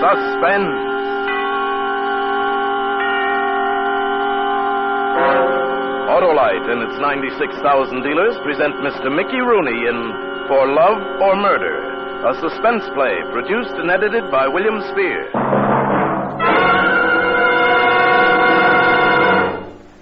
Suspense. Autolite and its 96,000 dealers present Mr. Mickey Rooney in For Love or Murder, a suspense play produced and edited by William Spear.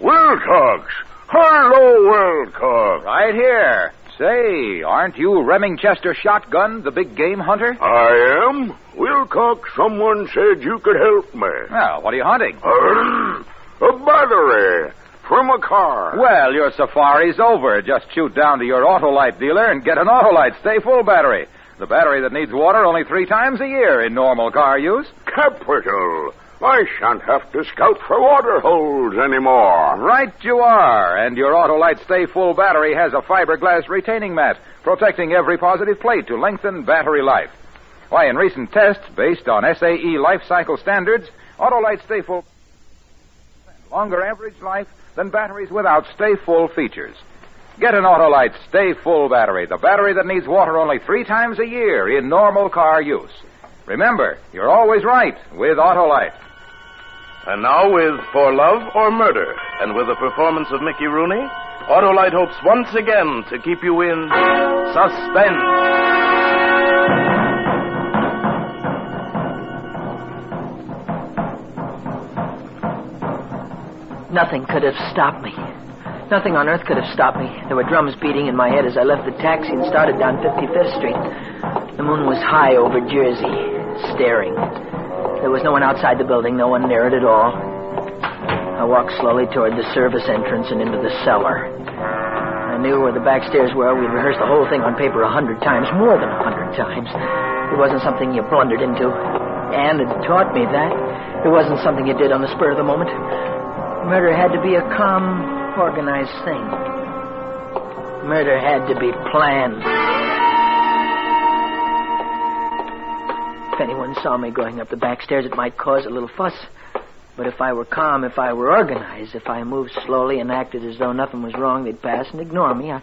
Wilcox! Hello, Wilcox! Right here. Say, aren't you Remingchester Shotgun, the big game hunter? I am. Wilcox, someone said you could help me. Well, what are you hunting? A battery from a car. Well, your safari's over. Just shoot down to your Autolite dealer and get an Autolite Stay Full battery. The battery that needs water only 3 times a year in normal car use. Capital. I shan't have to scout for water holes anymore. Right you are. And your Autolite Stay Full battery has a fiberglass retaining mat, protecting every positive plate to lengthen battery life. Why, in recent tests based on SAE life cycle standards, Autolite Stay Full longer average life than batteries without Stay Full features. Get an Autolite Stay Full battery, the battery that needs water only 3 times a year in normal car use. Remember, you're always right with Autolite. And now with For Love or Murder, and with the performance of Mickey Rooney, Autolite hopes once again to keep you in suspense. Nothing could have stopped me. Nothing on earth could have stopped me. There were drums beating in my head as I left the taxi and started down 55th Street. The moon was high over Jersey, staring. There was no one outside the building, no one near it at all. I walked slowly toward the service entrance and into the cellar. I knew where the back stairs were. We'd rehearsed the whole thing on paper 100 times, more than 100 times. It wasn't something you blundered into. And it taught me that. It wasn't something you did on the spur of the moment. Murder had to be a calm, organized thing. Murder had to be planned. If anyone saw me going up the back stairs, it might cause a little fuss. But if I were calm, if I were organized, if I moved slowly and acted as though nothing was wrong, they'd pass and ignore me. I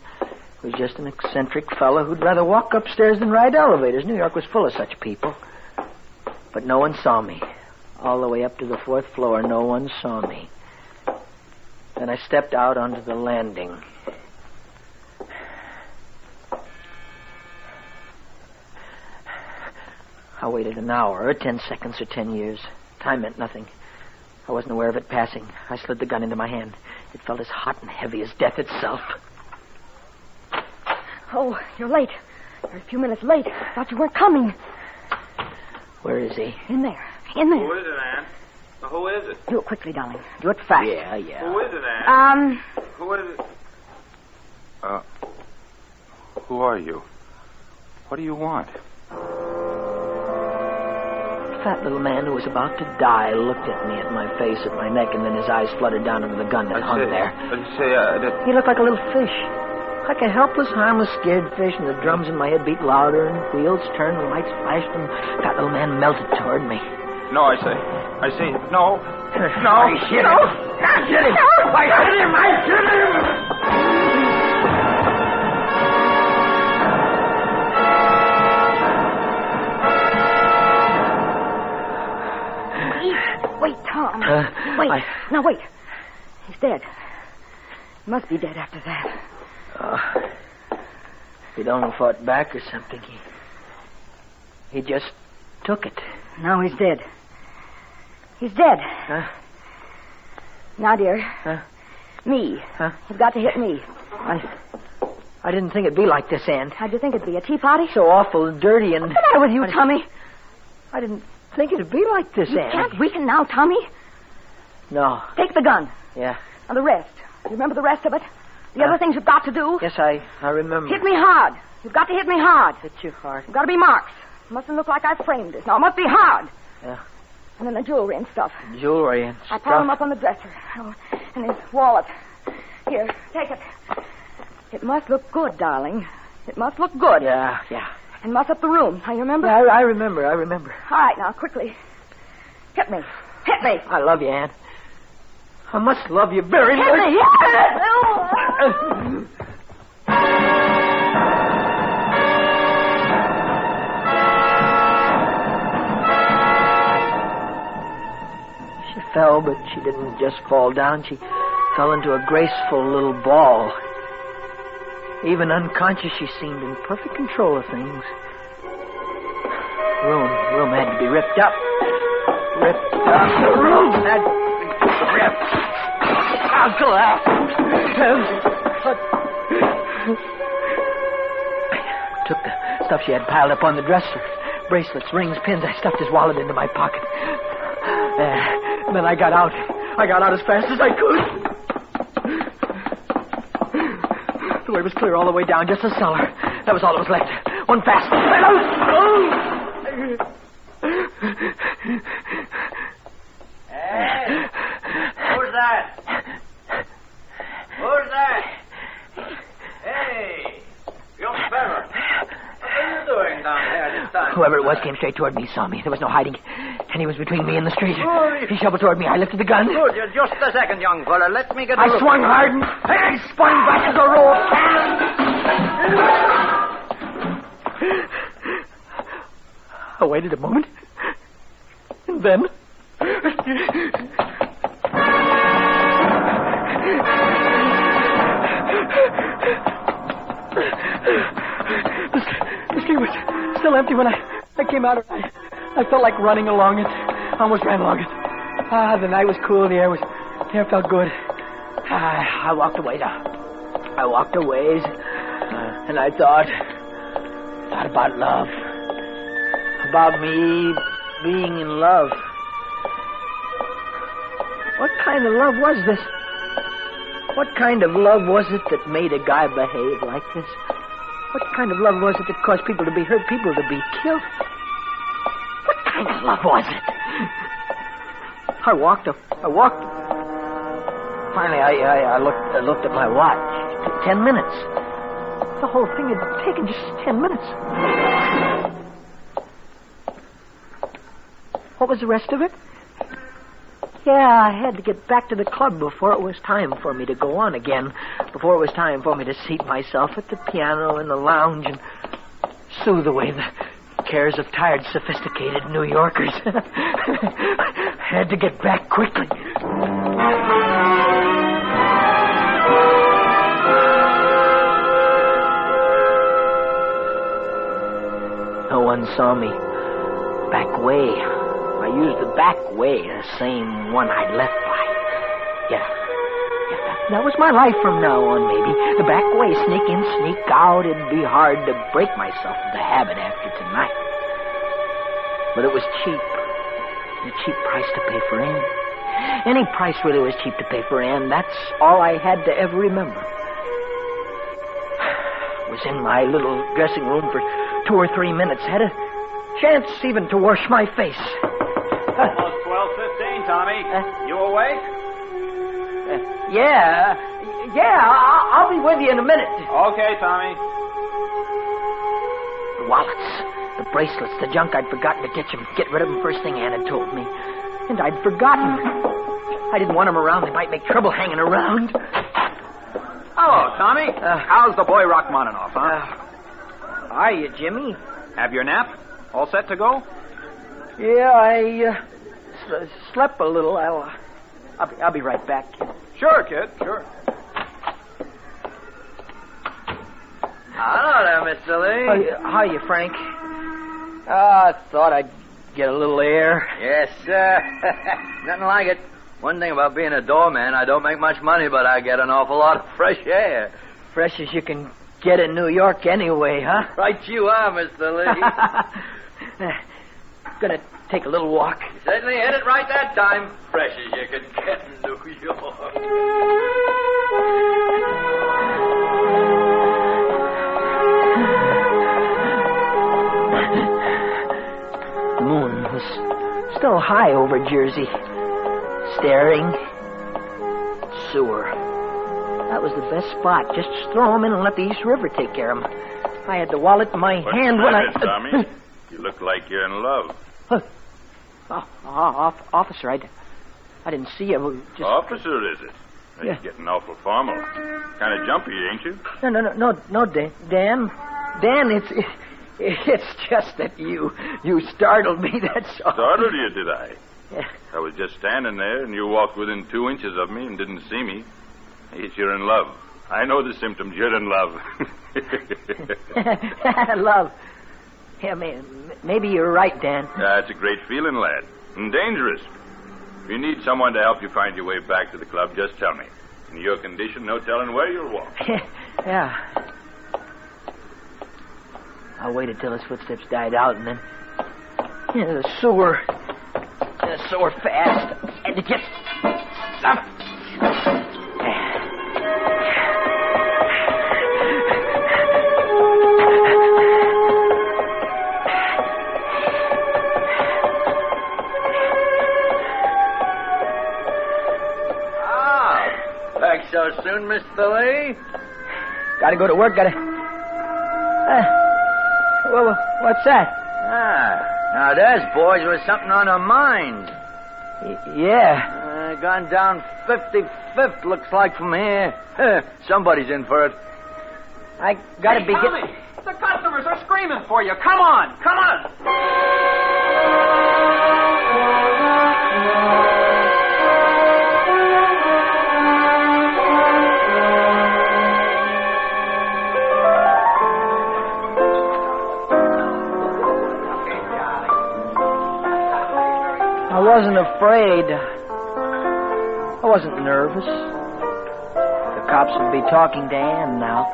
was just an eccentric fellow who'd rather walk upstairs than ride elevators. New York was full of such people. But no one saw me. All the way up to the 4th floor, no one saw me. Then I stepped out onto the landing. I waited an hour, or 10 seconds, or 10 years. Time meant nothing. I wasn't aware of it passing. I slid the gun into my hand. It felt as hot and heavy as death itself. Oh, you're late. You're a few minutes late. I thought you weren't coming. Where is he? In there. In there. Who is it, Ann? Who is it? Do it quickly, darling. Do it fast. Yeah. Who is it, Ann? Who is it? Who are you? What do you want? The fat little man who was about to die looked at me, at my face, at my neck, and then his eyes fluttered down over the gun that hung there. He looked like a little fish. Like a helpless, harmless, scared fish, and the drums in my head beat louder, and wheels turned, and lights flashed, and the fat little man melted toward me. No, I see. No. I hit him. I hit him. Wait, Tom. Wait. Now, wait. He's dead. He must be dead after that. He'd only fought back or something. He just took it. Now he's dead. He's dead. Huh? Now, dear. Huh? Me. Huh? You've got to hit me. I didn't think it'd be like this, Ann. How'd you think it'd be? A tea party? So awful and dirty and... What's the matter with you, Tommy? I didn't think it'd be like this, You Ann. can't weaken now, Tommy. No. Take the gun. Yeah. Now, the rest. You remember the rest of it? The other things you've got to do? Yes, I remember. Hit me hard. You've got to hit me hard. Hit you hard. You've got to be marks. It mustn't look like I framed it. Now, it must be hard. Yeah. And then the jewelry and stuff. Jewelry and I stuff. piled them up on the dresser. Oh, and his wallet. Here, take it. It must look good, darling. It must look good. Yeah. And muss up the room. Now, you remember? Yeah, I remember. All right, now, quickly. Hit me. I love you, Ann. I must love you very much. Hit me. fell, but she didn't just fall down. She fell into a graceful little ball. Even unconscious, she seemed in perfect control of things. Room had to be ripped up. Ripped up. The room had to be ripped. I'll collapse. Took the stuff she had piled up on the dresser. Bracelets, rings, pins. I stuffed his wallet into my pocket. Then I got out. I got out as fast as I could. The way was clear all the way down, just the cellar. That was all that was left. One fast. Hey, who's that? Who's that? Hey, young fella. What are you doing down here this time? Whoever it was came straight toward me, saw me. There was no hiding. And he was between me and the street. He shoveled toward me. I lifted the gun. Good, just a second, young fella. Let me get a I look. swung hard and I spun back as a row of cannons. I waited a moment. And then... The street was still empty when I came out. I felt like running along it. I almost ran along it. The night was cool. The air felt good. I walked away now. I walked a ways, and I thought about love. About me being in love. What kind of love was this? What kind of love was it that made a guy behave like this? What kind of love was it that caused people to be hurt, people to be killed? What kind of love was it? I walked. Finally, I looked at my watch. 10 minutes. The whole thing had taken just 10 minutes. What was the rest of it? Yeah, I had to get back to the club before it was time for me to go on again. Before it was time for me to seat myself at the piano in the lounge and soothe away the cares of tired, sophisticated New Yorkers. I had to get back quickly. No one saw me. Back way. I used the back way, the same one I'd left by. Yeah, that was my life from now on, maybe. The back way, sneak in, sneak out. It'd be hard to break myself of the habit after tonight. But it was cheap. A cheap price to pay for Ann. Any price really was cheap to pay for Ann. That's all I had to ever remember. I was in my little dressing room for 2 or 3 minutes. Had a chance even to wash my face. Almost 12:15, Tommy. You awake? Yeah. I'll be with you in a minute. Okay, Tommy. The wallets, the bracelets, the junk I'd forgotten to get rid of them first thing Ann had told me. And I'd forgotten. I didn't want them around. They might make trouble hanging around. Hello, Tommy. How's the boy Rachmaninoff, huh? Hiya, Jimmy. Have your nap? All set to go? Yeah, I slept a little. I'll be right back, kid. Sure, kid. Sure. Hello there, Mr. Lee. Hiya, Frank. I thought I'd get a little air. Yes, sir. Nothing like it. One thing about being a doorman, I don't make much money, but I get an awful lot of fresh air. Fresh as you can get in New York anyway, huh? Right you are, Mr. Lee. Gonna take a little walk. You certainly hit it right that time. Fresh as you could get in New York. The moon was still high over Jersey. Staring. Sewer. That was the best spot. Just throw him in and let the East River take care of him. I had the wallet in my hand when I... Tommy? You look like you're in love. Officer, I didn't see you. Just... Officer, is it? Yeah. You're getting awful formal. Kind of jumpy, ain't you? No, Dan. Dan, it's just that you startled me, that's all. Startled you, did I? Yeah. I was just standing there, and you walked within 2 inches of me and didn't see me. Yes, you're in love. I know the symptoms. You're in love. Love. Yeah, maybe you're right, Dan. It's a great feeling, lad. And dangerous. If you need someone to help you find your way back to the club, just tell me. In your condition, no telling where you'll walk. Yeah. I'll wait until his footsteps died out, and then... the sewer fast. And to get... Back so soon, Mr. Lee? Gotta go to work, what's that? Now there's boys with something on their minds. Yeah. Gone down 55th, looks like from here. Somebody's in for it. I gotta be... Tommy, the customers are screaming for you. Come on, come on. I wasn't afraid. I wasn't nervous. The cops would be talking to Ann now.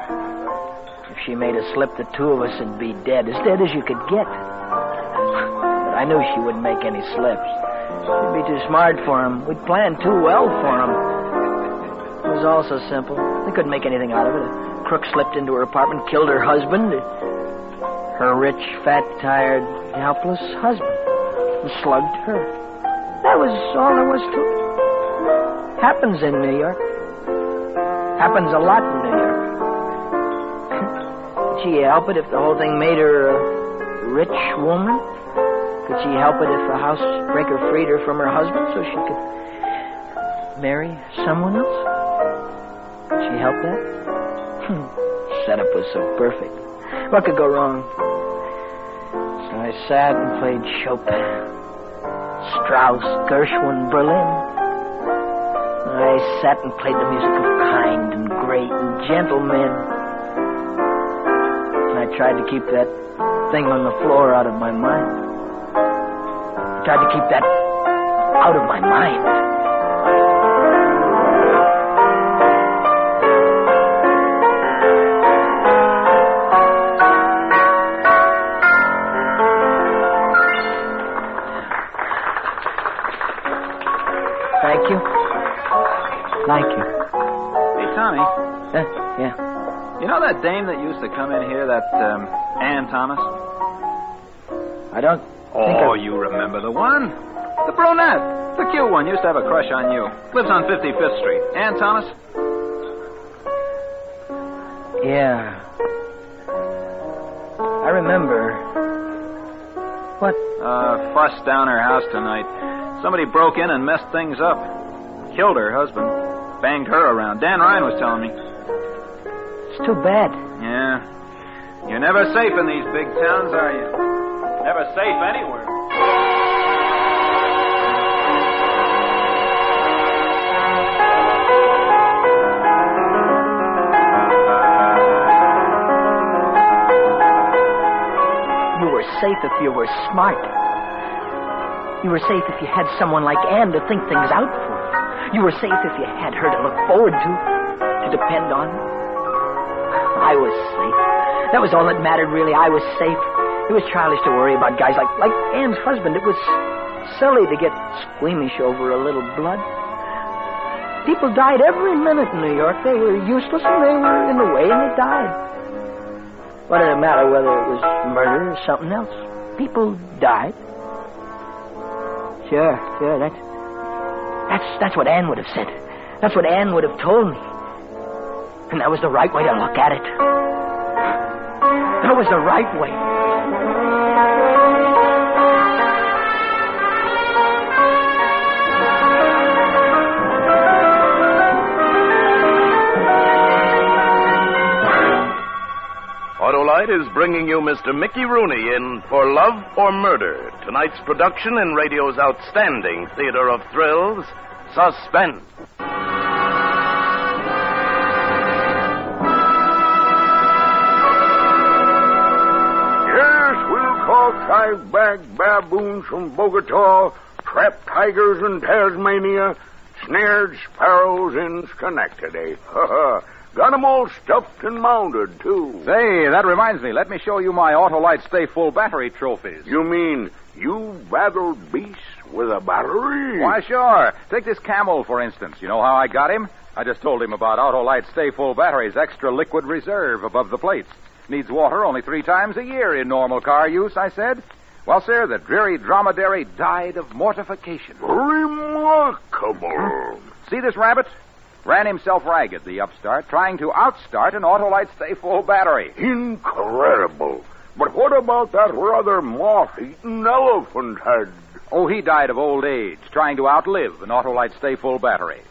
If she made a slip, the two of us would be dead as you could get. But I knew she wouldn't make any slips. She'd be too smart for him. We'd planned too well for him. It was all so simple. They couldn't make anything out of it. A crook slipped into her apartment, killed her husband. Her rich, fat, tired, helpless husband. And slugged her. That was all there was to it. Happens in New York. Happens a lot in New York. Could she help it if the whole thing made her a rich woman? Could she help it if a housebreaker freed her from her husband so she could marry someone else? Could she help that? Setup was so perfect. What could go wrong? So I sat and played Chopin. Strauss, Gershwin, Berlin. I sat and played the music of kind and great and gentle men. And I tried to keep that thing on the floor out of my mind. I tried to keep that out of my mind. Thank you. Hey, Tommy. Yeah. You know that dame that used to come in here, that Ann Thomas? I don't think you remember the one? The brunette. The cute one. Used to have a crush on you. Lives on 55th Street. Ann Thomas? Yeah. I remember. What? Fuss down her house tonight. Somebody broke in and messed things up. Killed her husband. Banged her around. Dan Ryan was telling me. It's too bad. Yeah. You're never safe in these big towns, are you? Never safe anywhere. You were safe if you were smart. You were safe if you had someone like Ann to think things out for you. You were safe if you had her to look forward to depend on. I was safe. That was all that mattered, really. I was safe. It was childish to worry about guys like Ann's husband. It was silly to get squeamish over a little blood. People died every minute in New York. They were useless and they were in the way and they died. What did it matter whether it was murder or something else? People died. Sure, that's what Ann would have said. That's what Ann would have told me. And that was the right way to look at it. That was the right way. Autolite is bringing you Mr. Mickey Rooney in For Love or Murder, tonight's production in radio's outstanding theater of thrills, Suspense. Yes, we'll call 5-bag baboons from Bogota, trapped tigers in Tasmania, snared sparrows in Schenectady. Got 'em all stuffed and mounted, too. Say, that reminds me. Let me show you my Autolite Stay Full battery trophies. You mean you battled beasts with a battery? Why, sure. Take this camel, for instance. You know how I got him? I just told him about Autolite Stay Full battery's extra liquid reserve above the plates. Needs water only 3 times a year in normal car use, I said. Well, sir, the dreary dromedary died of mortification. Remarkable. See this rabbit? Ran himself ragged, the upstart, trying to outstart an Autolite Stay Full battery. Incredible. But what about that rather moth-eaten elephant head? Oh, he died of old age, trying to outlive an Autolite Stay Full battery.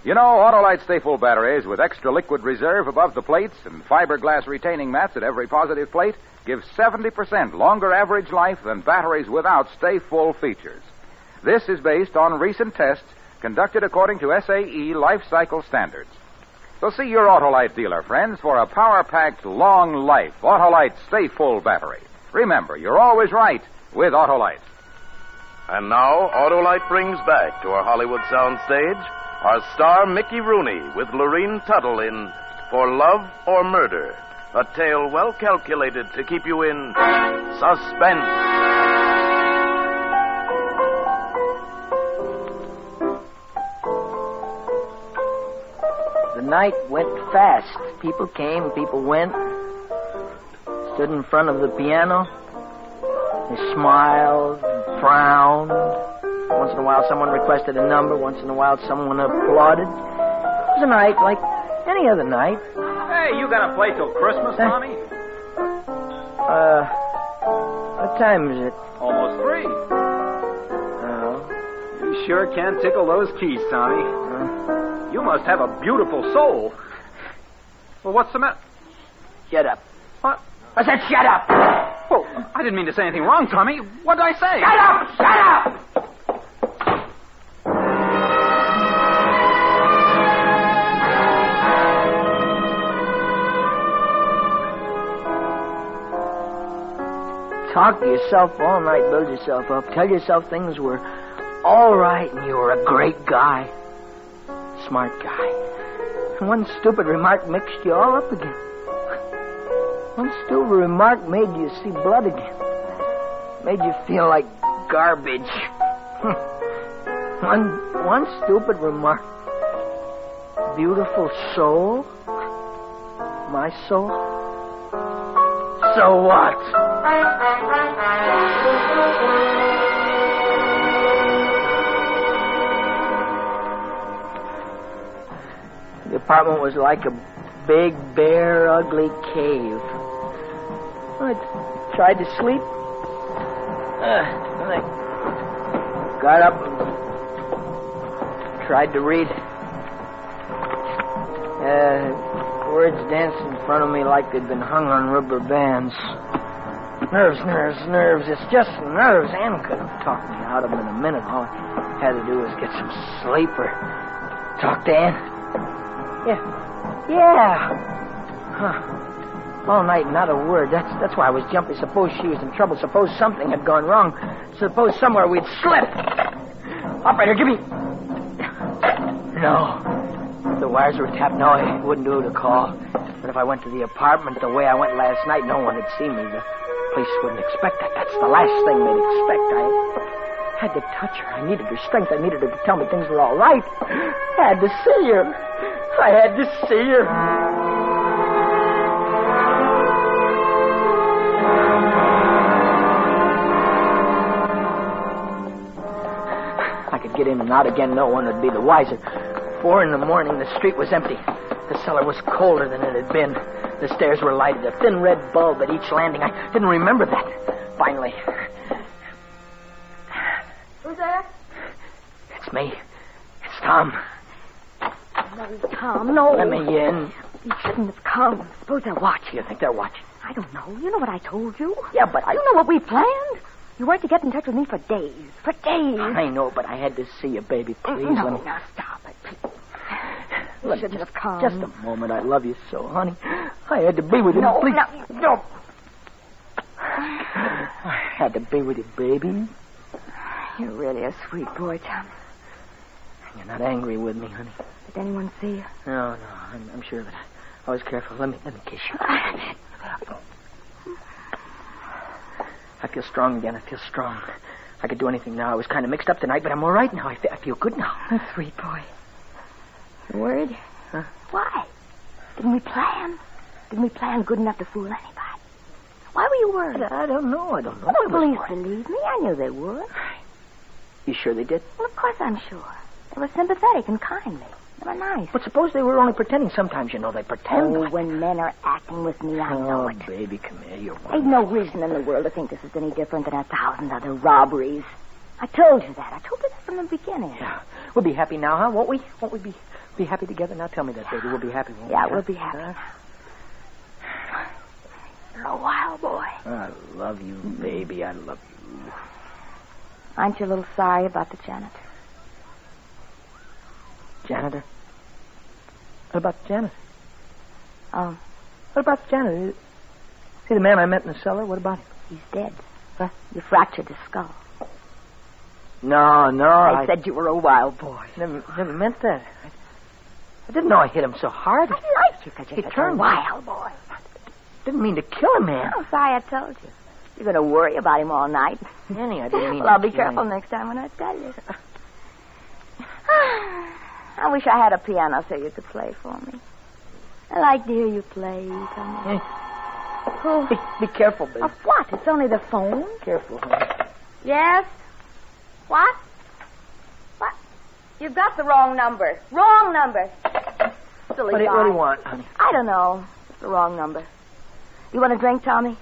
You know, Autolite Stay Full batteries with extra liquid reserve above the plates and fiberglass retaining mats at every positive plate give 70% longer average life than batteries without Stay Full features. This is based on recent tests conducted according to SAE life cycle standards. So see your Autolite dealer, friends, for a power-packed, long-life Autolite Stay Full battery. Remember, you're always right with Autolite. And now, Autolite brings back to our Hollywood soundstage our star Mickey Rooney with Lorene Tuttle in For Love or Murder, a tale well calculated to keep you in suspense. The night went fast. People came, people went. Stood in front of the piano. They smiled, frowned. Once in a while, someone requested a number. Once in a while, someone applauded. It was a night like any other night. Hey, you got to play till Christmas, Tommy? What time is it? Almost 3. Oh. You sure can tickle those keys, Tommy. You must have a beautiful soul. Well, what's the matter? Shut up. What? I said shut up! Oh, I didn't mean to say anything wrong, Tommy. What did I say? Shut up! Shut up! Talk to yourself all night, build yourself up, tell yourself things were all right and you were a great guy. Smart guy. And one stupid remark mixed you all up again. One stupid remark made you see blood again. Made you feel like garbage. One stupid remark. Beautiful soul? My soul? So what? The apartment was like a big, bare, ugly cave. I tried to sleep. And I got up and tried to read. Words danced in front of me like they'd been hung on rubber bands. Nerves. It's just nerves. Ann could have talked me out of them in a minute. All I had to do was get some sleep or talk to Ann. Yeah. Huh. All night, not a word. That's why I was jumpy. Suppose she was in trouble. Suppose something had gone wrong. Suppose somewhere we'd slipped. Operator, give me... No. If the wires were tapped, no, I wouldn't do the call. But if I went to the apartment the way I went last night, no one would see me. The police wouldn't expect that. That's the last thing they'd expect. I had to touch her. I needed her strength. I needed her to tell me things were all right. I had to see her. I had to see her. I could get in and out again. No one would be the wiser. 4 in the morning, the street was empty. The cellar was colder than it had been. The stairs were lighted, a thin red bulb at each landing. I didn't remember that. Finally. Who's there? It's me. It's Tom. No, Tom, no. Let me in. You shouldn't have come. Suppose they're watching. You think they're watching? I don't know. You know what I told you. Yeah, but You know what we planned? You weren't to get in touch with me for days. For days. I know, but I had to see you, baby. Please, No, let me... now stop it. You Look, shouldn't have come. Just a moment. I love you so, honey. I had to be with you. No, Please. no. I had to be with you, baby. You're really a sweet boy, Tom. You're not angry with me, honey. Did anyone see you? No, I'm sure of it. I was careful. Let me kiss you. I feel strong again. I feel strong. I could do anything now. I was kind of mixed up tonight, but I'm all right now. I feel good now. A sweet boy. You worried? Huh? Why? Didn't we plan? Didn't we plan good enough to fool anybody? Why were you worried? I don't know. Well, the police believed me. I knew they would. You sure they did? Well, of course I'm sure. They were sympathetic and kindly. They were nice. But suppose they were only pretending. Sometimes, you know, they pretend. Oh, when men are acting with me, I know it. Baby, come here. You're one. Ain't no reason in the world to think this is any different than 1,000 other robberies. I told you that. I told you that from the beginning. Yeah. We'll be happy now, huh? Won't we? Won't we be happy together? Now tell me that, baby. We'll be happy, won't we? Yeah, we'll be happy now. You're a wild boy. I love you, baby. I love you. Aren't you a little sorry about the janitor? Janitor? What about the janitor? Oh, What about the janitor? See the man I met in the cellar? What about him? he's dead. What? You fractured his skull. No, I said you were a wild boy. Never meant that. I didn't know I hit him so hard. I liked you because you're He such a turned wild boy. Didn't mean to kill him, man. Oh, sorry I told you. You're going to worry about him all night. Annie, I didn't mean Well, I'll to be kill careful him. next time when I tell you. I wish I had a piano so you could play for me. I like to hear you play, Tommy. Hey. Oh. Be careful, baby. Of what? It's only the phone. Careful, honey. Yes? What? What? You've got the wrong number. Wrong number. Silly What do guy. you want, honey? I don't know. It's the wrong number. You want a drink, Tommy?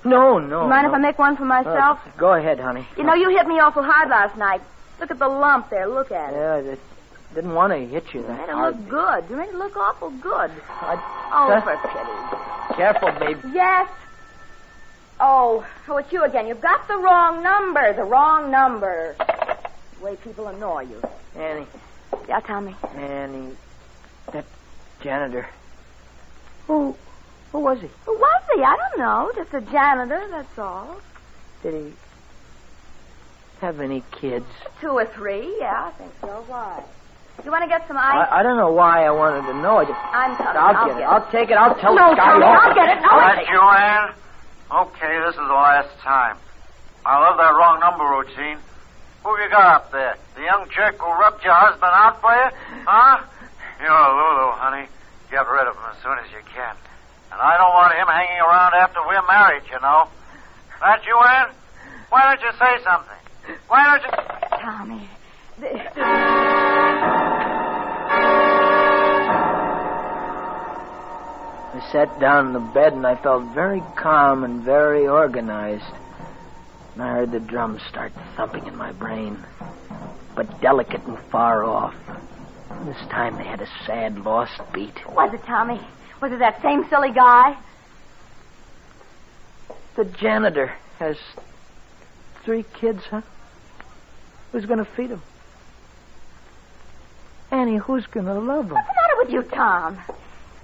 No. You mind if I make one for myself? Go ahead, honey. You know, you hit me awful hard last night. Look at the lump there. Look at it. Yeah, I didn't want to hit you You that made it hard. look good. You made it look awful good. Huh? For pity. Careful, baby. Yes. Oh, it's you again. You've got the wrong number. The wrong number. The way people annoy you. Annie. Yeah, Tommy. Annie. That janitor. Who was he? Who was he? I don't know. Just a janitor, that's all. Did he have any kids? 2 or 3, yeah, I think so. Why? You want to get some ice? I don't know why I wanted to know. I'm coming. I'll get it. I'll take it. I'll tell No, the guy. Tommy, I'll get it. No, All right, Joanne. Okay, this is the last time. I love that wrong number routine. Who you got up there? The young jerk who rubbed your husband out for you? Huh? You're Lulu, honey. Get rid of him as soon as you can. And I don't want him hanging around after we're married, you know. That you, Ann? Why don't you say something? Why don't you... Tommy. I sat down in the bed and I felt very calm and very organized. And I heard the drums start thumping in my brain, but delicate and far off. And this time they had a sad, lost beat. Was it, Tommy? Was it that same silly guy? The janitor has 3 kids, huh? Who's going to feed them? Annie, who's going to love them? What's the matter with you, Tom?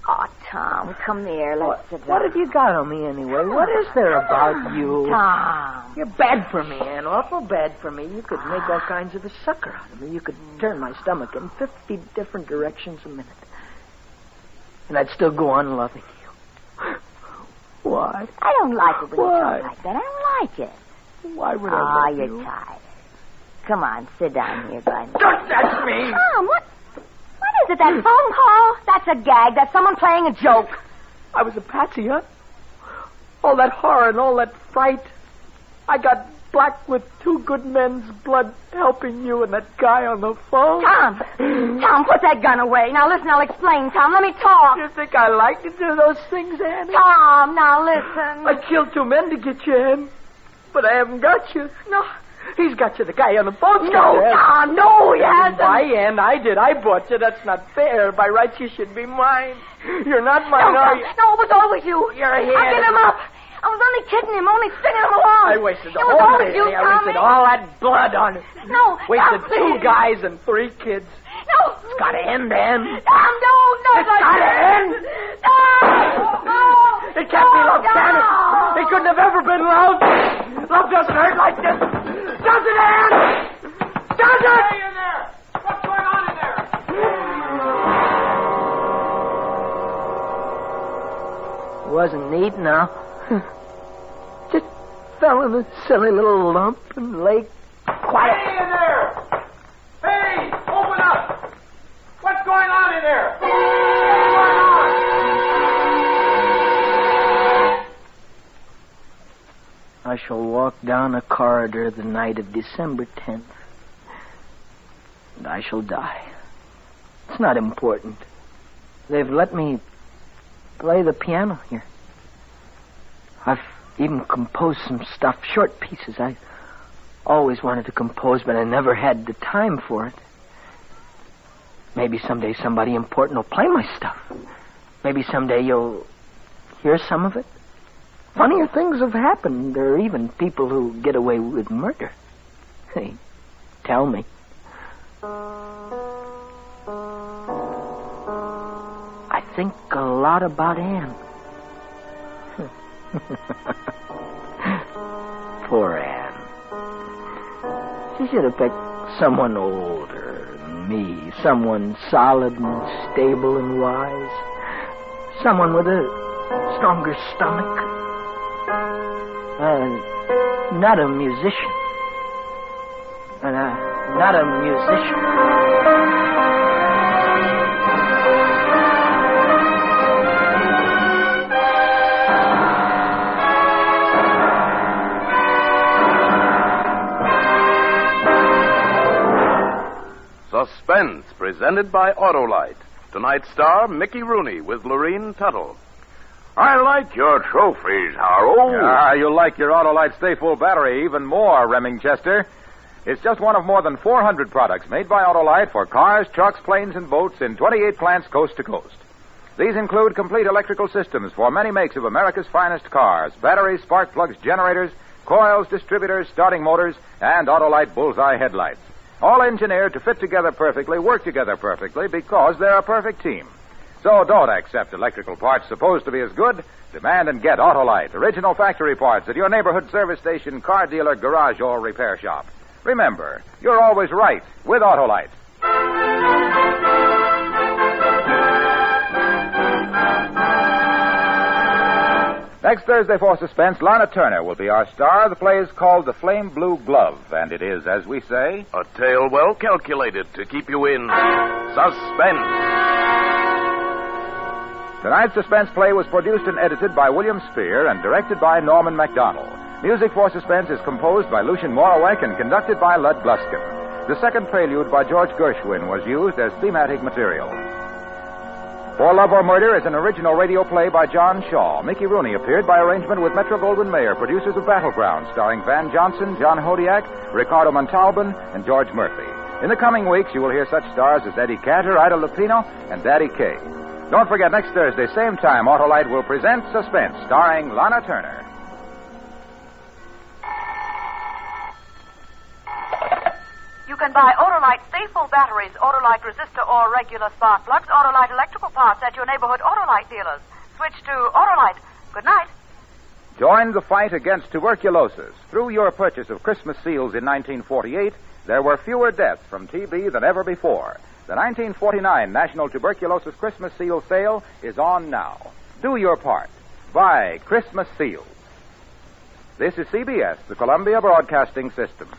Oh, Tom, come here. Let's sit down. What have you got on me anyway? What is there about you? Tom. You're bad for me, Ann. Awful bad for me. You could make all kinds of a sucker out of me. You could turn my stomach in 50 different directions a minute. And I'd still go on loving you. Why? I don't like it when Why? you talk like that. I don't like it. Why would I love you? You're tired. Come on, sit down here by me. Don't touch me! Tom, what is it, that phone call? That's a gag. That's someone playing a joke. I was a patsy, huh? All that horror and all that fright. I got black with 2 good men's blood helping you and that guy on the phone. Tom, put that gun away. Now, listen, I'll explain, Tom. Let me talk. You think I like to do those things, Annie? Tom, now listen. I killed 2 men to get you, Ann. But I haven't got you. No, He's got you, the guy on the boat. No, Tom, no, he hasn't. I am. I did. I bought you. That's not fair. By rights, you should be mine. You're not mine, No, are you? no, it was always you. You're a I'll give him up. I was only kidding him, only stringing him along. I wasted the It was whole always day. you, I Tommy. wasted all that blood on it. No, Wasted Tom, 2 guys and 3 kids. No. It's got to end, Ann. Tom, no, It's gotta end. No. It can't be love, can it? It couldn't have ever been love. Love doesn't hurt like this. Does it, Ann? Does it? Hey, in there! What's going on in there? Wasn't neat now. Just fell in a silly little lump and lay quiet. Hey, in there! Hey, open up! What's going on in there? What's going on? I shall walk down a corridor the night of December 10th. And I shall die. It's not important. They've let me play the piano here. I've even composed some stuff, short pieces. I always wanted to compose, but I never had the time for it. Maybe someday somebody important will play my stuff. Maybe someday you'll hear some of it. Funnier things have happened. There are even people who get away with murder. Hey, tell me. I think a lot about Anne. Poor Anne. She should have picked someone older than me. Someone solid and stable and wise. Someone with a stronger stomach. Not a musician. Not a musician. Suspense, presented by Autolite. Tonight's star, Mickey Rooney with Lorene Tuttle. I like your trophies, Harrow. You'll like your Autolite Stay Full battery even more, Remingchester. It's just one of more than 400 products made by Autolite for cars, trucks, planes, and boats in 28 plants coast to coast. These include complete electrical systems for many makes of America's finest cars, batteries, spark plugs, generators, coils, distributors, starting motors, and Autolite bullseye headlights. All engineered to fit together perfectly, work together perfectly, because they're a perfect team. So don't accept electrical parts supposed to be as good. Demand and get Autolite, original factory parts at your neighborhood service station, car dealer, garage, or repair shop. Remember, you're always right with Autolite. Next Thursday for Suspense, Lana Turner will be our star. The play is called The Flame Blue Glove, and it is, as we say, a tale well calculated to keep you in suspense. Tonight's Suspense play was produced and edited by William Spear and directed by Norman MacDonald. Music for Suspense is composed by Lucien Morawek and conducted by Lud Gluskin. The second prelude by George Gershwin was used as thematic material. For Love or Murder is an original radio play by John Shaw. Mickey Rooney appeared by arrangement with Metro-Goldwyn-Mayer, producers of Battleground, starring Van Johnson, John Hodiak, Ricardo Montalban, and George Murphy. In the coming weeks, you will hear such stars as Eddie Cantor, Ida Lupino, and Daddy Kay. Don't forget, next Thursday, same time, Autolite will present Suspense, starring Lana Turner. You can buy Autolite Stay Full batteries, Autolite resistor or regular spark plugs, Autolite electrical parts at your neighborhood Autolite dealers. Switch to Autolite. Good night. Join the fight against tuberculosis. Through your purchase of Christmas seals in 1948, there were fewer deaths from TB than ever before. The 1949 National Tuberculosis Christmas Seal Sale is on now. Do your part. Buy Christmas seals. This is CBS, the Columbia Broadcasting System.